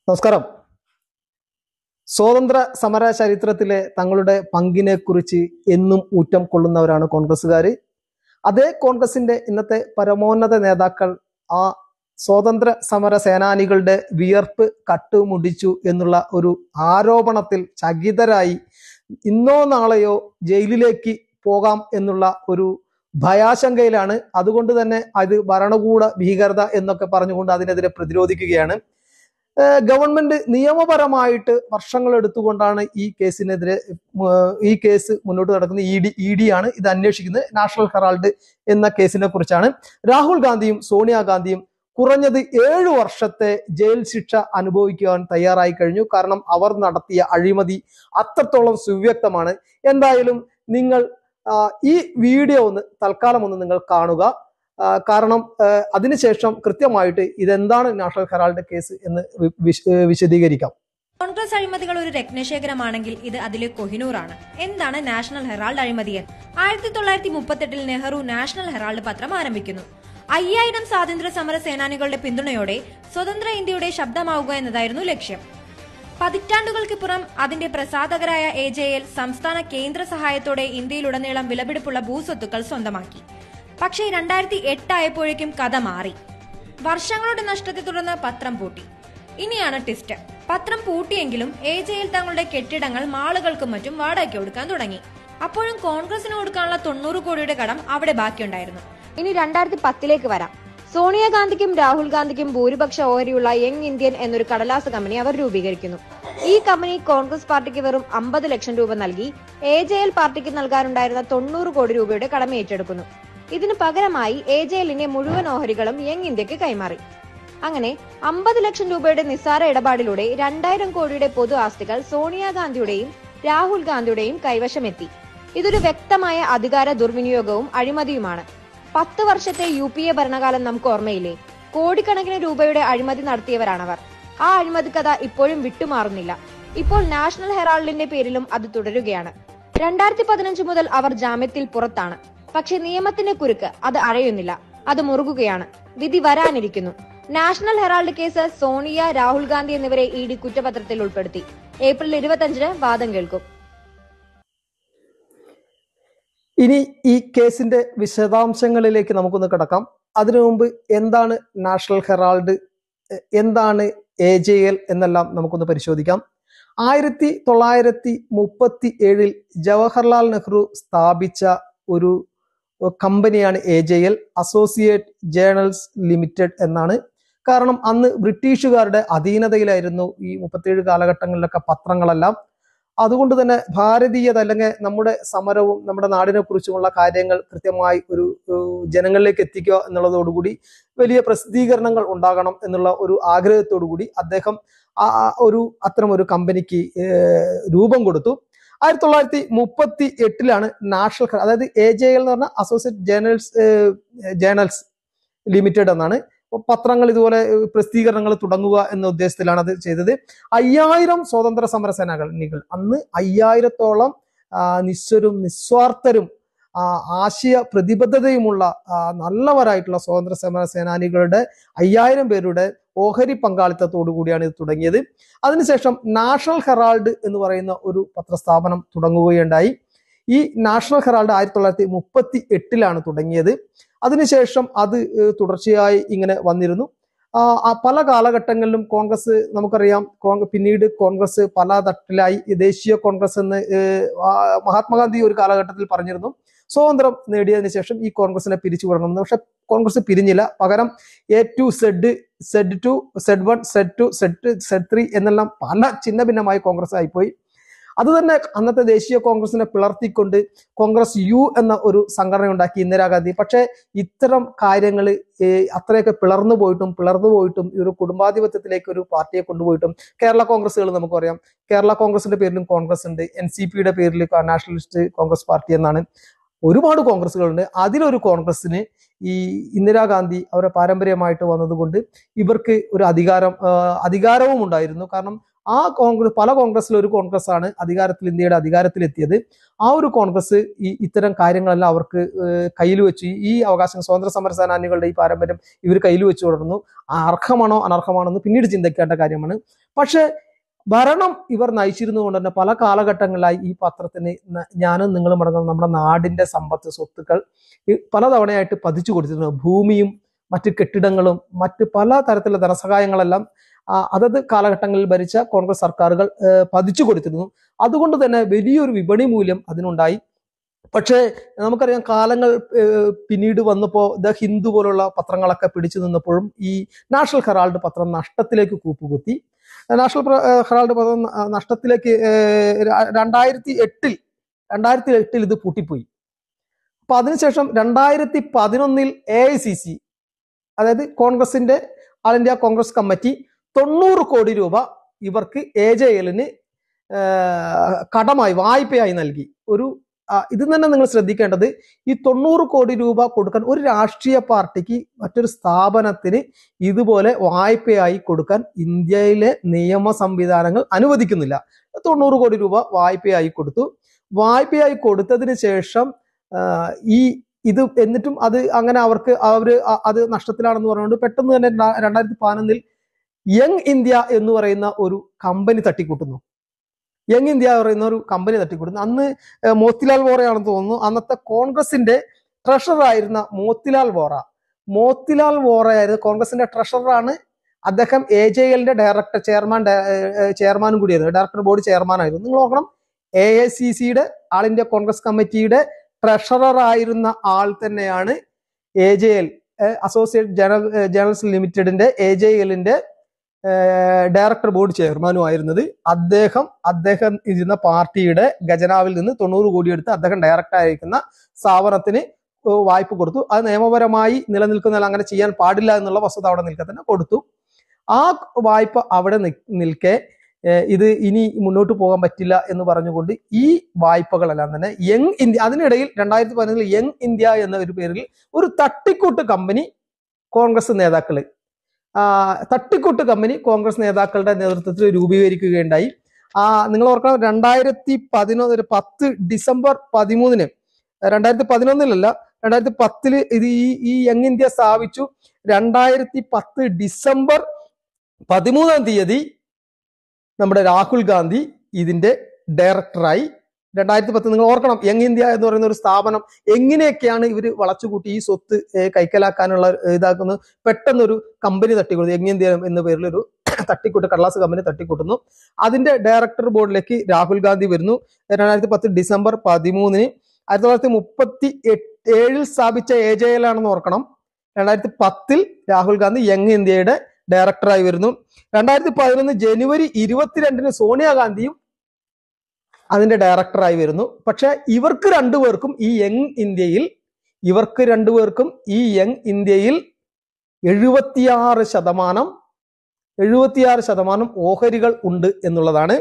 നമസ്കാരം. സ്വാതന്ത്ര്യ സമര ചരിത്രത്തിലെ തങ്ങളുടെ പങ്കിനെ കുറിച്ച് എന്നും ഊറ്റം കൊള്ളുന്നവരാണ് കോൺഗ്രസ്സുകാർ. അതേ കോൺഗ്രസിന്റെ ഇന്നത്തെ പരമോന്നത നേതാക്കൾ ആ സ്വാതന്ത്ര്യ സമര സേനാനികളുടെ വിയർപ്പ് കട്ടുമുടിച്ചു എന്നുള്ള ഒരു ആരോപണത്തിൽ ചകിതരായി ഇന്നോ നാളെയോ ജയിലിലേക്ക് പോകാം എന്നുള്ള ഒരു ഭയാശങ്കയിലാണ്. അതുകൊണ്ട് തന്നെ അത് ഭരണകൂട ഭീകരത എന്നൊക്കെ പറഞ്ഞുകൊണ്ട് അതിനെതിരെ പ്രതിരോധിക്കുകയാണ്. ഗവൺമെന്റ് നിയമപരമായിട്ട് വർഷങ്ങൾ എടുത്തുകൊണ്ടാണ് ഈ കേസ് മുന്നോട്ട് നടക്കുന്നത്. ഇ ഡി ആണ് ഇത് അന്വേഷിക്കുന്നത്. നാഷണൽ ഹെറാൾഡ് എന്ന കേസിനെ കുറിച്ചാണ്. രാഹുൽ ഗാന്ധിയും സോണിയാഗാന്ധിയും കുറഞ്ഞത് 7 വർഷത്തെ ജയിൽ ശിക്ഷ അനുഭവിക്കുവാൻ തയ്യാറായി കഴിഞ്ഞു. കാരണം അവർ നടത്തിയ അഴിമതി അത്രത്തോളം സുവ്യക്തമാണ്. എന്തായാലും നിങ്ങൾ ഈ വീഡിയോ തൽക്കാലം നിങ്ങൾ കാണുക. കാരണം അതിനുശേഷം കൃത്യമായിട്ട് ഇതെന്താണ് നാഷണൽ ഹെറാൾഡ് കേസ് എന്ന് വിശദീകരിക്കാം. കോൺഗ്രസ് അഴിമതികൾ ഒരു രത്നശേഖരമാണെങ്കിൽ ഇത് അതിലെ കൊഹിനൂറാണ്. എന്താണ് നാഷണൽ ഹെറാൾഡ് അഴിമതിയൻ? 1938 നെഹ്റു നാഷണൽ ഹെറാൾഡ് പത്രം ആരംഭിക്കുന്നു. 5000 സ്വാതന്ത്ര്യ സമര സേനാനികളുടെ പിന്തുണയോടെ സ്വതന്ത്ര ഇന്ത്യയുടെ ശബ്ദമാവുക എന്നതായിരുന്നു ലക്ഷ്യം. പതിറ്റാണ്ടുകൾക്കിപ്പുറം അതിന്റെ പ്രസാധകരായ AJL സംസ്ഥാന കേന്ദ്ര സഹായത്തോടെ ഇന്ത്യയിലുടനീളം വിലപിടിപ്പുള്ള ഭൂസ്വത്തുക്കൾ സ്വന്തമാക്കി. പക്ഷേ 2008 ആയപ്പോഴേക്കും കഥ മാറി. വർഷങ്ങളുടെ നഷ്ടത്തെ തുടർന്ന് പത്രം പൂട്ടി. ഇനിയാണ് ട്വിസ്റ്റ്. പത്രം പൂട്ടിയെങ്കിലും AJL തങ്ങളുടെ കെട്ടിടങ്ങൾ മാളുകൾക്കും മറ്റും വാടകയ്ക്ക് കൊടുക്കാൻ തുടങ്ങി. അപ്പോഴും കോൺഗ്രസിന് കൊടുക്കാനുള്ള 90 കോടിയുടെ കടം അവിടെ ബാക്കിയുണ്ടായിരുന്നു. ഇനി 2010 വരാം. സോണിയാഗാന്ധിക്കും രാഹുൽ ഗാന്ധിക്കും ഭൂരിപക്ഷ ഓഹരിയുള്ള യങ് ഇന്ത്യൻ എന്നൊരു കടലാസ് കമ്പനി അവർ രൂപീകരിക്കുന്നു. ഈ കമ്പനി കോൺഗ്രസ് പാർട്ടിക്ക് വെറും 50 ലക്ഷം രൂപ നൽകി AJL പാർട്ടിക്ക് നൽകാനുണ്ടായിരുന്ന 90 കോടി രൂപയുടെ കടമ ഏറ്റെടുക്കുന്നു. ഇതിനു പകരമായി AJLന്റെ മുഴുവൻ ഓഹരികളും യങ് ഇന്ത്യക്ക് കൈമാറി. അങ്ങനെ 50 ലക്ഷം രൂപയുടെ നിസ്സാര ഇടപാടിലൂടെ 2000 കോടിയുടെ പൊതു ആസ്തികൾ സോണിയാഗാന്ധിയുടെയും രാഹുൽ ഗാന്ധിയുടെയും കൈവശമെത്തി. ഇതൊരു വ്യക്തമായ അധികാര ദുർവിനിയോഗവും അഴിമതിയുമാണ്. 10 വർഷത്തെ UPA ഭരണകാലം നമുക്ക് ഓർമ്മയില്ലേ? കോടിക്കണക്കിന് രൂപയുടെ അഴിമതി നടത്തിയവരാണവർ. ആ അഴിമതി കഥ ഇപ്പോഴും വിട്ടുമാറുന്നില്ല. ഇപ്പോൾ നാഷണൽ ഹെറാൾഡിന്റെ പേരിലും അത് തുടരുകയാണ്. 2015 മുതൽ അവർ ജാമ്യത്തിൽ പുറത്താണ്. പക്ഷെ നിയമത്തിന്റെ കുരുക്ക് അത് അഴയുന്നില്ല, അത് മുറുകുകയാണ്. വിധി വരാനിരിക്കുന്നു. National herald case Sonia, Rahul Gandhi എന്നിവരെ ED കുറ്റപത്രത്തിൽ ഉൾപ്പെടുത്തി. ഏപ്രിൽ 25 വാദം കേൾക്കും. ഇനി ഈ കേസിന്റെ വിശദാംശങ്ങളിലേക്ക് നമുക്കൊന്ന് കിടക്കാം. അതിനു മുമ്പ് എന്താണ് നാഷണൽ ഹെറാൾഡ്, എന്താണ് AJL എന്നെല്ലാം നമുക്കൊന്ന് പരിശോധിക്കാം. 1937 ജവഹർലാൽ നെഹ്റു സ്ഥാപിച്ച ഒരു കമ്പനിയാണ് AJL, അസോസിയേറ്റ് ജേണൽസ് ലിമിറ്റഡ് എന്നാണ്. കാരണം അന്ന് ബ്രിട്ടീഷുകാരുടെ അധീനതയിലായിരുന്നു ഈ 37 കാലഘട്ടങ്ങളിലൊക്കെ പത്രങ്ങളെല്ലാം. അതുകൊണ്ട് തന്നെ ഭാരതീയത അല്ലെങ്കിൽ നമ്മുടെ സമരവും നമ്മുടെ നാടിനെ കുറിച്ചുമുള്ള കാര്യങ്ങൾ കൃത്യമായി ഒരു ജനങ്ങളിലേക്ക് എത്തിക്കുക എന്നുള്ളതോടുകൂടി വലിയ പ്രസിദ്ധീകരണങ്ങൾ ഉണ്ടാകണം എന്നുള്ള ഒരു ആഗ്രഹത്തോടു കൂടി അദ്ദേഹം അത്തരം ഒരു കമ്പനിക്ക് രൂപം കൊടുത്തു. 1938 നാഷണൽ, അതായത് AJL എന്ന് പറഞ്ഞാൽ അസോസിയേറ്റ് ജേണൽസ് ലിമിറ്റഡ് എന്നാണ്. പത്രങ്ങൾ ഇതുപോലെ പ്രസിദ്ധീകരണങ്ങൾ തുടങ്ങുക എന്ന ഉദ്ദേശത്തിലാണ് അത് ചെയ്തത്. 5000 സ്വാതന്ത്ര്യ സമര സേനാനികൾ, അന്ന് 5000-ഓളം നിസ്വരും നിസ്വാർത്ഥരും ആശയ പ്രതിബദ്ധതയുമുള്ള നല്ലവരായിട്ടുള്ള സ്വാതന്ത്ര്യ സമര സേനാനികളുടെ 5000 പേരുടെ ഓഹരി പങ്കാളിത്തത്തോടു കൂടിയാണ് ഇത് തുടങ്ങിയത്. അതിനുശേഷം നാഷണൽ ഹെറാൾഡ് എന്ന് പറയുന്ന ഒരു പത്രസ്ഥാപനം തുടങ്ങുകയുണ്ടായി. ഈ നാഷണൽ ഹെറാൾഡ് 1938 തുടങ്ങിയത്. അതിനുശേഷം അത് തുടർച്ചയായി ഇങ്ങനെ വന്നിരുന്നു. പല കാലഘട്ടങ്ങളിലും കോൺഗ്രസ് നമുക്കറിയാം, പിന്നീട് കോൺഗ്രസ് പല തട്ടിലായി. ദേശീയ കോൺഗ്രസ് എന്ന് മഹാത്മാഗാന്ധി ഒരു കാലഘട്ടത്തിൽ പറഞ്ഞിരുന്നു. സ്വാതന്ത്ര്യം നേടിയതിനു ശേഷം ഈ കോൺഗ്രസിനെ പിരിച്ചുവിടണമെന്ന്. പക്ഷെ കോൺഗ്രസ് പിരിഞ്ഞില്ല. പകരം A2, Z2, Z1, Z2, Z3 എന്നെല്ലാം പല ചിഹ്ന ഭിന്നമായി കോൺഗ്രസ് ആയിപ്പോയി. അത് തന്നെ അന്നത്തെ ദേശീയ കോൺഗ്രസിനെ പിളർത്തിക്കൊണ്ട് കോൺഗ്രസ് U എന്ന ഒരു സംഘടന ഉണ്ടാക്കി ഇന്ദിരാഗാന്ധി. പക്ഷെ ഇത്തരം കാര്യങ്ങൾ അത്രയൊക്കെ പിളർന്നു പോയിട്ടും ഈ ഒരു കുടുംബാധിപത്യത്തിലേക്ക് ഒരു പാർട്ടിയെ കൊണ്ടുപോയിട്ടും കേരള കോൺഗ്രസുകൾ നമുക്കറിയാം. കേരള കോൺഗ്രസിന്റെ പേരിലും കോൺഗ്രസ് ഉണ്ട്. NCPയുടെ പേരിൽ നാഷണലിസ്റ്റ് കോൺഗ്രസ് പാർട്ടി എന്നാണ്. ഒരുപാട് കോൺഗ്രസുകളുണ്ട്. അതിലൊരു കോൺഗ്രസിന് ഈ ഇന്ദിരാഗാന്ധി അവരെ പാരമ്പര്യമായിട്ട് വന്നതുകൊണ്ട് ഇവർക്ക് ഒരു അധികാരവും ഉണ്ടായിരുന്നു. കാരണം ആ കോൺഗ്രസ് പല കോൺഗ്രസ്സിൽ ഒരു കോൺഗ്രസ് ആണ് ഇന്ത്യയുടെ അധികാരത്തിലെത്തിയത്. ആ ഒരു കോൺഗ്രസ് ഇത്തരം കാര്യങ്ങളെല്ലാം അവർക്ക് കയ്യിൽ വെച്ച് ഈ അവകാശം സ്വാതന്ത്ര്യ സമര സേനാനികളുടെ ഈ പാരമ്പര്യം ഇവർ കയ്യിൽ വെച്ച് തുടർന്നു. അർഹമാണോ അനർഹമാണോ എന്ന് പിന്നീട് ചിന്തിക്കേണ്ട കാര്യമാണ്. പക്ഷെ ഭരണം ഇവർ നയിച്ചിരുന്നു കൊണ്ട് തന്നെ പല കാലഘട്ടങ്ങളിലായി ഈ പത്രത്തിന് ഞാനും നിങ്ങളും അടങ്ങുന്ന നമ്മുടെ നാടിന്റെ സമ്പത്ത് സ്വത്തുക്കൾ പലതവണയായിട്ട് പതിച്ചു കൊടുത്തിരുന്നു. ഭൂമിയും മറ്റ് കെട്ടിടങ്ങളും മറ്റ് പല തരത്തിലുള്ള ധനസഹായങ്ങളെല്ലാം അതത് കാലഘട്ടങ്ങളിൽ ഭരിച്ച കോൺഗ്രസ് സർക്കാരുകൾ പതിച്ചു കൊടുത്തിരുന്നു. അതുകൊണ്ട് തന്നെ വലിയൊരു വിപണി മൂല്യം അതിനുണ്ടായി. പക്ഷേ നമുക്കറിയാം, കാലങ്ങൾ പിന്നീട് വന്നപ്പോൾ ദ ഹിന്ദു പോലുള്ള പത്രങ്ങളൊക്കെ പിടിച്ചു നിന്നപ്പോഴും ഈ നാഷണൽ ഹെറാൾഡ് പത്രം നഷ്ടത്തിലേക്ക് കൂപ്പുകുത്തി. നാഷണൽ ഹെറാൾഡ് പത്രം നഷ്ടത്തിലേക്ക് 2008 ഇത് പൂട്ടിപ്പോയി. അപ്പൊ അതിനുശേഷം 2011 AICC, അതായത് കോൺഗ്രസിന്റെ ആൾ ഇന്ത്യ കോൺഗ്രസ് കമ്മിറ്റി 90 കോടി രൂപ ഇവർക്ക് AJLന് കടമായി വായ്പയായി നൽകി. ഇത് തന്നെ നിങ്ങൾ ശ്രദ്ധിക്കേണ്ടത്, ഈ 90 കോടി രൂപ കൊടുക്കാൻ ഒരു രാഷ്ട്രീയ പാർട്ടിക്ക് മറ്റൊരു സ്ഥാപനത്തിന് ഇതുപോലെ വായ്പയായി കൊടുക്കാൻ ഇന്ത്യയിലെ നിയമ സംവിധാനങ്ങൾ അനുവദിക്കുന്നില്ല. 90 കോടി രൂപ വായ്പയായി കൊടുത്തു. വായ്പയായി കൊടുത്തതിന് ശേഷം ഇത് എന്നിട്ടും അത് അങ്ങനെ അവര് അത് നഷ്ടത്തിലാണെന്ന് പറഞ്ഞുകൊണ്ട് പെട്ടെന്ന് തന്നെ 2011 യങ് ഇന്ത്യ എന്ന് പറയുന്ന ഒരു കമ്പനി തട്ടിക്കൂട്ടുന്നു. യങ് ഇന്ത്യ പറയുന്ന ഒരു കമ്പനി തട്ടിക്കൂട്ടുന്നു. അന്ന് മോത്തിലാൽ വോറയാണെന്ന് തോന്നുന്നു. അന്നത്തെ കോൺഗ്രസിന്റെ ട്രഷറർ ആയിരുന്ന മോത്തിലാൽ വോറയായിരുന്നു കോൺഗ്രസിന്റെ ട്രഷററാണ്. അദ്ദേഹം AJLന്റെ ചെയർമാനും കൂടിയായിരുന്നു, ഡയറക്ടർ ബോർഡ് ചെയർമാനായിരുന്നു. നിങ്ങൾ നോക്കണം, AICCയുടെ ആൾ ഇന്ത്യ കോൺഗ്രസ് കമ്മിറ്റിയുടെ ട്രഷറർ ആയിരുന്ന ആൾ തന്നെയാണ് AJL, അസോസിയേറ്റ് ജേർണൽസ് ലിമിറ്റഡിന്റെ AJLന്റെ ഡയറക്ടർ ബോർഡ് ചെയർമാനും ആയിരുന്നത്. അദ്ദേഹം ഇരുന്ന പാർട്ടിയുടെ ഖജനാവിൽ നിന്ന് 90 കോടി എടുത്ത് അദ്ദേഹം ഡയറക്ടർ ആയിരിക്കുന്ന സ്ഥാപനത്തിന് വായ്പ കൊടുത്തു. അത് നിയമപരമായി നിലനിൽക്കുന്ന, അങ്ങനെ ചെയ്യാൻ പാടില്ല എന്നുള്ള വസ്തുത അവിടെ നിൽക്കെ തന്നെ കൊടുത്തു. ആ വായ്പ അവിടെ നിൽക്കെ ഇത് ഇനി മുന്നോട്ട് പോകാൻ പറ്റില്ല എന്ന് പറഞ്ഞുകൊണ്ട് ഈ വായ്പകളെല്ലാം തന്നെ യങ് ഇന്ത്യ, അതിനിടയിൽ 2011 യങ് ഇന്ത്യ എന്ന ഒരു പേരിൽ ഒരു തട്ടിക്കൂട്ട് കമ്പനി കോൺഗ്രസ് നേതാക്കളുടെ നേതൃത്വത്തിൽ രൂപീകരിക്കുകയുണ്ടായി. നിങ്ങൾ ഓർക്കണം, 2010 ഡിസംബർ 13 2011 2010 ഇത് ഈ യങ് ഇന്ത്യ സ്ഥാപിച്ചു. 2010 ഡിസംബർ 13 നമ്മുടെ രാഹുൽ ഗാന്ധി ഇതിന്റെ ഡയറക്ടറായി. 2010 നിങ്ങൾ ഓർക്കണം, യങ് ഇന്ത്യ എന്ന് പറയുന്ന ഒരു സ്ഥാപനം എങ്ങനെയൊക്കെയാണ് ഇവര് വളച്ചുകൂട്ടി ഈ സ്വത്ത് കൈക്കലാക്കാനുള്ള ഇതാക്കുന്നത്. പെട്ടെന്നൊരു കമ്പനി തട്ടിക്കൂട്ടുന്നു, യങ് ഇന്ത്യ എന്ന പേരിലൊരു കടലാസ് കമ്പനി തട്ടിക്കൂട്ടുന്നു. അതിന്റെ ഡയറക്ടർ ബോർഡിലേക്ക് രാഹുൽ ഗാന്ധി വരുന്നു. 2010 ഡിസംബർ 13 1937 സ്ഥാപിച്ച AJL ആണെന്ന് ഓർക്കണം. 2010 രാഹുൽ ഗാന്ധി യങ് ഇന്ത്യയുടെ ഡയറക്ടറായി വരുന്നു. 2011 ജനുവരി 22 സോണിയാഗാന്ധിയും അതിന്റെ ഡയറക്ടറായി വരുന്നു. പക്ഷെ ഇവർക്ക് രണ്ടുപേർക്കും ഈ യങ് ഇന്ത്യയിൽ 76% ഓഹരികൾ ഉണ്ട് എന്നുള്ളതാണ്.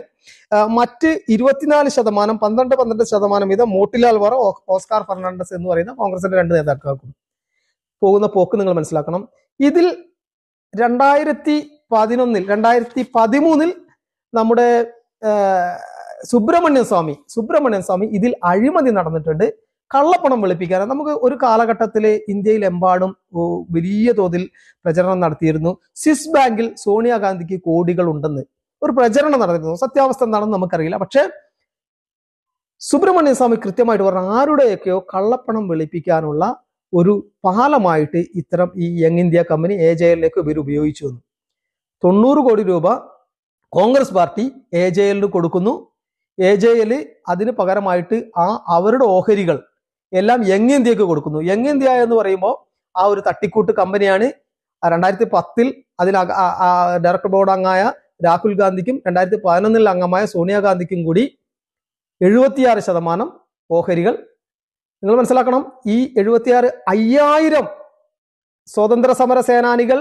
മറ്റ് 24%, 12% വീതം മോട്ടിലാൽ വോറ, ഓസ്കാർ ഫെർണാണ്ടസ് എന്ന് പറയുന്ന കോൺഗ്രസിന്റെ 2 നേതാക്കൾക്കും. പോകുന്ന പോക്ക് നിങ്ങൾ മനസ്സിലാക്കണം. ഇതിൽ 2013 നമ്മുടെ സുബ്രഹ്മണ്യൻ സ്വാമി ഇതിൽ അഴിമതി നടന്നിട്ടുണ്ട്, കള്ളപ്പണം വെളുപ്പിക്കാൻ. നമുക്ക് ഒരു കാലഘട്ടത്തില് ഇന്ത്യയിലെമ്പാടും വലിയ തോതിൽ പ്രചരണം നടത്തിയിരുന്നു. സ്വിസ് ബാങ്കിൽ സോണിയാഗാന്ധിക്ക് കോടികൾ ഉണ്ടെന്ന് ഒരു പ്രചരണം നടത്തിയിരുന്നു. സത്യാവസ്ഥ എന്താണെന്ന് നമുക്കറിയില്ല. പക്ഷെ സുബ്രഹ്മണ്യൻ സ്വാമി കൃത്യമായിട്ട് പറഞ്ഞു, ആരുടെയൊക്കെയോ കള്ളപ്പണം വെളുപ്പിക്കാനുള്ള ഒരു പാലമായിട്ട് ഇത്തരം ഈ യങ് ഇന്ത്യ കമ്പനി AJLിലേക്ക് ഇവർ ഉപയോഗിച്ചു വന്നു. 90 കോടി രൂപ കോൺഗ്രസ് പാർട്ടി AJLന് കൊടുക്കുന്നു. AJL അതിന് പകരമായിട്ട് അവരുടെ ഓഹരികൾ എല്ലാം യങ് ഇന്ത്യക്ക് കൊടുക്കുന്നു. യങ് ഇന്ത്യ എന്ന് പറയുമ്പോൾ ആ ഒരു തട്ടിക്കൂട്ട് കമ്പനിയാണ്. 2010 അതിൽ ഡയറക്ടർ ബോർഡ് അംഗമായ രാഹുൽ ഗാന്ധിക്കും 2011 അംഗമായ സോണിയാഗാന്ധിക്കും കൂടി 76% ഓഹരികൾ. നിങ്ങൾ മനസ്സിലാക്കണം, ഈ 50,000 സ്വാതന്ത്ര്യ സമര സേനാനികൾ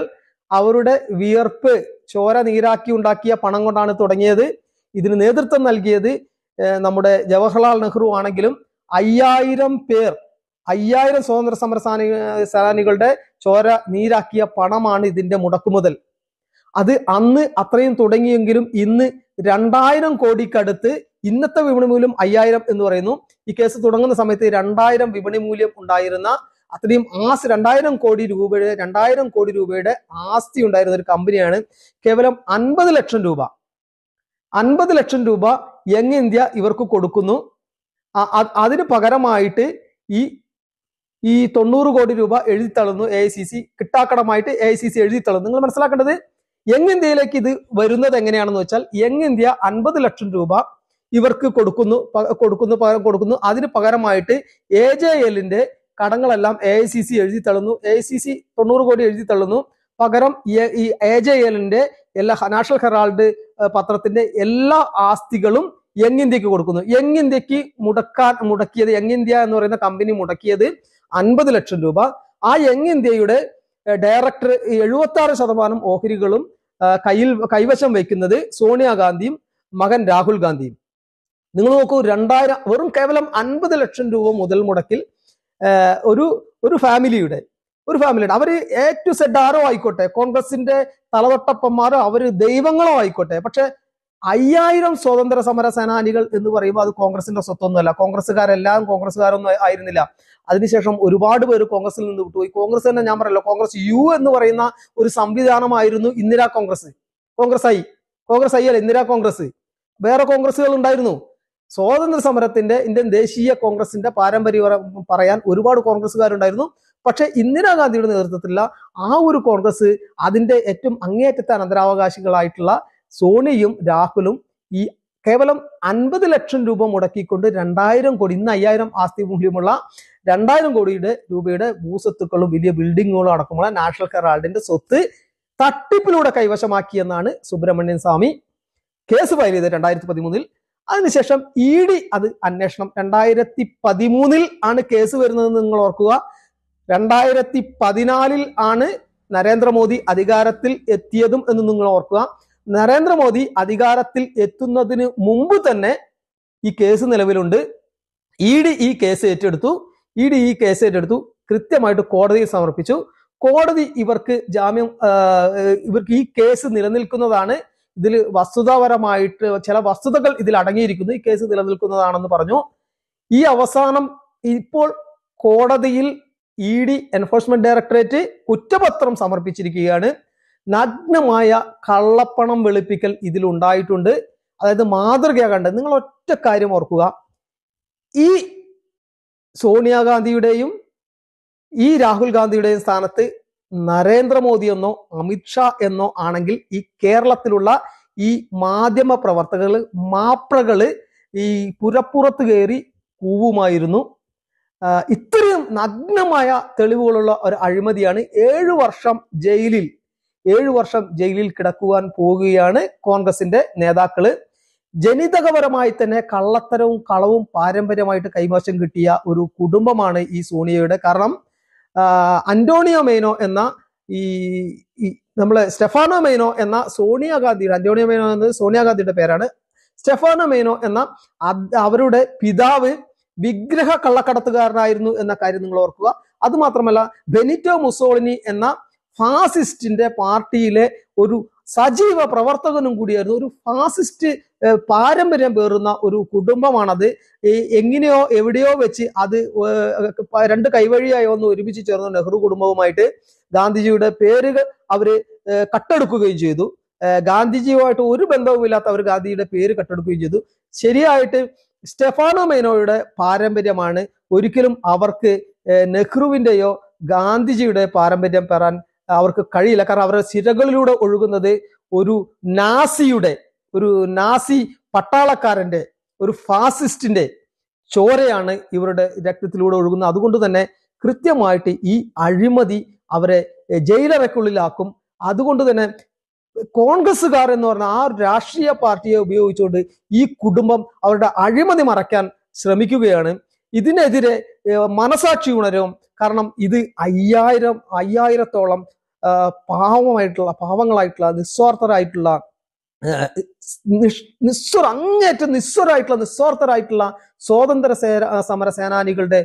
അവരുടെ വിയർപ്പ് ചോര നീരാക്കി ഉണ്ടാക്കിയ പണം കൊണ്ടാണ് തുടങ്ങിയത്. ഇതിന് നേതൃത്വം നൽകിയത് നമ്മുടെ ജവഹർലാൽ നെഹ്റു ആണെങ്കിലും 5000 സ്വാതന്ത്ര്യ സമര സേനാനികളുടെ ചോര നീരാക്കിയ പണമാണ് ഇതിന്റെ മുടക്കുമുതൽ. അത് അന്ന് അത്രയും തുടങ്ങിയെങ്കിലും ഇന്ന് 2000 കോടിക്കടുത്ത്, ഇന്നത്തെ വിപണി മൂല്യം 5000 എന്ന് പറയുന്നു. ഈ കേസ് തുടങ്ങുന്ന സമയത്ത് 2000 വിപണി മൂല്യം ഉണ്ടായിരുന്ന അത്രയും 2000 കോടി രൂപയുടെ ആസ്തി ഉണ്ടായിരുന്ന ഒരു കമ്പനിയാണ്. കേവലം 50 ലക്ഷം രൂപ യങ് ഇന്ത്യ ഇവർക്ക് കൊടുക്കുന്നു. അതിന് പകരമായിട്ട് ഈ 90 കോടി രൂപ എഴുതി തള്ളുന്നു AICC. കിട്ടാക്കടമായിട്ട് AICC എഴുതി തള്ളുന്നു. നിങ്ങൾ മനസ്സിലാക്കേണ്ടത് യങ് ഇന്ത്യയിലേക്ക് ഇത് വരുന്നത് എങ്ങനെയാണെന്ന് വെച്ചാൽ, യങ് ഇന്ത്യ 50 ലക്ഷം രൂപ ഇവർക്ക് കൊടുക്കുന്നു. അതിന് പകരമായിട്ട് AJLന്റെ കടങ്ങളെല്ലാം AICC എഴുതി തള്ളുന്നു. AICC 90 കോടി എഴുതി തള്ളുന്നു. പകരം ഈ AJLന്റെ എല്ലാ നാഷണൽ ഹെറാൾഡ് പത്രത്തിന്റെ എല്ലാ ആസ്തികളും യങ് ഇന്ത്യക്ക് കൊടുക്കുന്നു. യങ് ഇന്ത്യക്ക് മുടക്കിയത്, യങ് ഇന്ത്യ എന്ന് പറയുന്ന കമ്പനി മുടക്കിയത് 50 ലക്ഷം രൂപ. ആ യങ് ഇന്ത്യയുടെ ഡയറക്ടർ 76% ഓഹരികളും കൈവശം വയ്ക്കുന്നത് സോണിയാഗാന്ധിയും മകൻ രാഹുൽ ഗാന്ധിയും. നിങ്ങൾ നോക്കൂ, വെറും കേവലം 50 ലക്ഷം രൂപ മുതൽ മുടക്കിൽ ഒരു ഫാമിലിയുടെ അവര് A to Z ആരോ ആയിക്കോട്ടെ, കോൺഗ്രസിന്റെ തലതൊട്ടപ്പന്മാരോ അവര് ദൈവങ്ങളോ ആയിക്കോട്ടെ, പക്ഷെ 5000 സ്വാതന്ത്ര്യ സമര സേനാനികൾ എന്ന് പറയുമ്പോൾ അത് കോൺഗ്രസിന്റെ സ്വത്തൊന്നുമല്ല. കോൺഗ്രസ്സുകാരൊന്നും ആയിരുന്നില്ല. അതിനുശേഷം ഒരുപാട് പേര് കോൺഗ്രസിൽ നിന്ന് വിട്ടുപോയി. കോൺഗ്രസ് തന്നെ ഞാൻ പറയല്ലോ, കോൺഗ്രസ് യു എന്ന് പറയുന്ന ഒരു സംവിധാനമായിരുന്നു ഇന്ദിരാ കോൺഗ്രസ്. കോൺഗ്രസ് ഐ അല്ല, ഇന്ദിരാ കോൺഗ്രസ്. വേറെ കോൺഗ്രസുകൾ ഉണ്ടായിരുന്നു. സ്വാതന്ത്ര്യ സമരത്തിന്റെ ഇന്ത്യൻ ദേശീയ കോൺഗ്രസിന്റെ പാരമ്പര്യം പറയാൻ ഒരുപാട് കോൺഗ്രസ്സുകാരുണ്ടായിരുന്നു. പക്ഷെ ഇന്ദിരാഗാന്ധിയുടെ നേതൃത്വത്തിലുള്ള ആ ഒരു കോൺഗ്രസ്, അതിന്റെ ഏറ്റവും അങ്ങേയറ്റത്തെ അനന്തരാവകാശികളായിട്ടുള്ള സോണിയയും രാഹുലും ഈ കേവലം 50 ലക്ഷം രൂപ മുടക്കിക്കൊണ്ട് 2000 കോടി, ഇന്ന് 5000 ആസ്തി മൂല്യമുള്ള 2000 കോടി രൂപയുടെ ഭൂസ്വത്തുക്കളും വലിയ ബിൽഡിങ്ങുകളും അടക്കമുള്ള നാഷണൽ ഹെറാൾഡിന്റെ സ്വത്ത് തട്ടിപ്പിലൂടെ കൈവശമാക്കിയെന്നാണ് സുബ്രഹ്മണ്യൻ സ്വാമി കേസ് ഫയൽ ചെയ്തത് 2013. അതിനുശേഷം ED അത് അന്വേഷണം 2013 ആണ് കേസ് വരുന്നതെന്ന് നിങ്ങൾ ഓർക്കുക. 2014 ആണ് നരേന്ദ്രമോദി അധികാരത്തിൽ എത്തിയതും എന്ന് നിങ്ങൾ ഓർക്കുക. നരേന്ദ്രമോദി അധികാരത്തിൽ എത്തുന്നതിന് മുമ്പ് തന്നെ ഈ കേസ് നിലവിലുണ്ട്. ED ഈ കേസ് ഏറ്റെടുത്തു. കൃത്യമായിട്ട് കോടതിയിൽ സമർപ്പിച്ചു. കോടതി ഇവർക്ക് ഈ കേസ് നിലനിൽക്കുന്നതാണ്, ഇതിൽ വസ്തുതാപരമായിട്ട് ചില വസ്തുതകൾ ഇതിൽ അടങ്ങിയിരിക്കുന്നു, ഈ കേസ് നിലനിൽക്കുന്നതാണെന്ന് പറഞ്ഞു. ഈ അവസാനം ഇപ്പോൾ കോടതിയിൽ ED എൻഫോഴ്സ്മെന്റ് ഡയറക്ടറേറ്റ് കുറ്റപത്രം സമർപ്പിച്ചിരിക്കുകയാണ്. നഗ്നമായ കള്ളപ്പണം വെളുപ്പിക്കൽ ഇതിലുണ്ടായിട്ടുണ്ട്. അതായത് മാതൃകയാകേണ്ടത്. നിങ്ങൾ ഒറ്റ കാര്യം ഓർക്കുക, ഈ സോണിയാഗാന്ധിയുടെയും ഈ രാഹുൽ ഗാന്ധിയുടെയും സ്ഥാനത്ത് നരേന്ദ്രമോദി എന്നോ അമിത്ഷാ എന്നോ ആണെങ്കിൽ ഈ കേരളത്തിലുള്ള ഈ മാധ്യമ പ്രവർത്തകര്, മാപ്രകള് ഈ പുരപ്പുറത്ത് കയറി കൂവുമായിരുന്നു. ഇത്രയും നഗ്നമായ തെളിവുകളുള്ള ഒരു അഴിമതിയാണ്. 7 വർഷം ജയിലിൽ കിടക്കുവാൻ പോകുകയാണ് കോൺഗ്രസിന്റെ നേതാക്കള്. ജനിതകപരമായി തന്നെ കള്ളത്തരവും കളവും പാരമ്പര്യമായിട്ട് കൈവശം കിട്ടിയ ഒരു കുടുംബമാണ് ഈ സോണിയയുടെ. കാരണം അന്റോണിയോ മെയ്നോ എന്ന സ്റ്റെഫാനോ മെയ്നോ എന്ന അന്റോണിയോ മെയ്നോ എന്നത് സോണിയാഗാന്ധിയുടെ പേരാണ്. സ്റ്റെഫാനോ മെയ്നോ എന്ന അവരുടെ പിതാവ് വിഗ്രഹ കള്ളക്കടത്തുകാരനായിരുന്നു എന്ന കാര്യം നിങ്ങൾ ഓർക്കുക. അതുമാത്രമല്ല, ബെനിറ്റോ മുസോളിനി എന്ന ഫാസിസ്റ്റിന്റെ പാർട്ടിയിലെ ഒരു സജീവ പ്രവർത്തകനും കൂടിയായിരുന്നു. ഒരു ഫാസിസ്റ്റ് പാരമ്പര്യം പേറുന്ന ഒരു കുടുംബമാണത്. എങ്ങനെയോ എവിടെയോ വെച്ച് അത് 2 കൈവഴിയായി ഒന്ന് ഒരുമിച്ച് ചേർന്നു നെഹ്റു കുടുംബവുമായിട്ട് ഗാന്ധിജിയുടെ പേര് അവര് കട്ടെടുക്കുകയും ചെയ്തു. ഗാന്ധിജിയുമായിട്ട് ഒരു ബന്ധവുമില്ലാത്ത അവർ ഗാന്ധിജിയുടെ പേര് കട്ടെടുക്കുകയും ചെയ്തു. ശരിയായിട്ട് സ്റ്റെഫാനോ മെയ്നോയുടെ പാരമ്പര്യമാണ്. ഒരിക്കലും അവർക്ക് നെഹ്റുവിന്റെയോ ഗാന്ധിജിയുടെ പാരമ്പര്യം പെറാൻ അവർക്ക് കഴിയില്ല. കാരണം അവരുടെ സിരകളിലൂടെ ഒഴുകുന്നത് ഒരു നാസി പട്ടാളക്കാരന്റെ, ഒരു ഫാസിസ്റ്റിന്റെ ചോരയാണ് ഇവരുടെ രക്തത്തിലൂടെ ഒഴുകുന്നത്. അതുകൊണ്ട് തന്നെ കൃത്യമായിട്ട് ഈ അഴിമതി അവരെ ജയിലറയ്ക്കുള്ളിലാക്കും. അതുകൊണ്ട് തന്നെ കോൺഗ്രസ്സുകാർ എന്ന് പറഞ്ഞ ആ രാഷ്ട്രീയ പാർട്ടിയെ ഉപയോഗിച്ചുകൊണ്ട് ഈ കുടുംബം അവരുടെ അഴിമതി മറയ്ക്കാൻ ശ്രമിക്കുകയാണ്. ഇതിനെതിരെ മനസാക്ഷി ഉണരും. കാരണം ഇത് 5000-ഓളം പാവങ്ങളായിട്ടുള്ള നിസ്വാർത്ഥരായിട്ടുള്ള നിസ്വാർത്ഥരായിട്ടുള്ള സ്വാതന്ത്ര്യ സമര സേനാനികളുടെ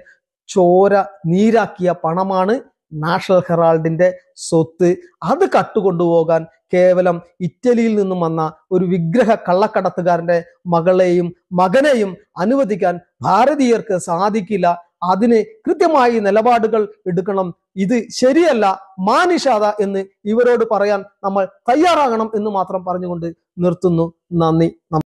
ചോര നീരാക്കിയ പണമാണ് നാഷണൽ ഹെറാൾഡിന്റെ സ്വത്ത് അത് കട്ടുകൊണ്ടുപോകാൻ കേവലം ഇറ്റലിയിൽ നിന്നും വന്ന ഒരു വിഗ്രഹ കള്ളക്കടത്തുകാരന്റെ മകളെയും മകനെയും അനുവദിക്കാൻ ഭാരതീയർക്ക് സാധിക്കില്ല. അതിന് കൃത്യമായി നിലപാടുകൾ എടുക്കണം. ഇത് ശരിയല്ല, മാനിഷാദ എന്ന് ഇവരോട് പറയാൻ നമ്മൾ തയ്യാറാകണം എന്ന് മാത്രം പറഞ്ഞുകൊണ്ട് നിർത്തുന്നു. നന്ദി.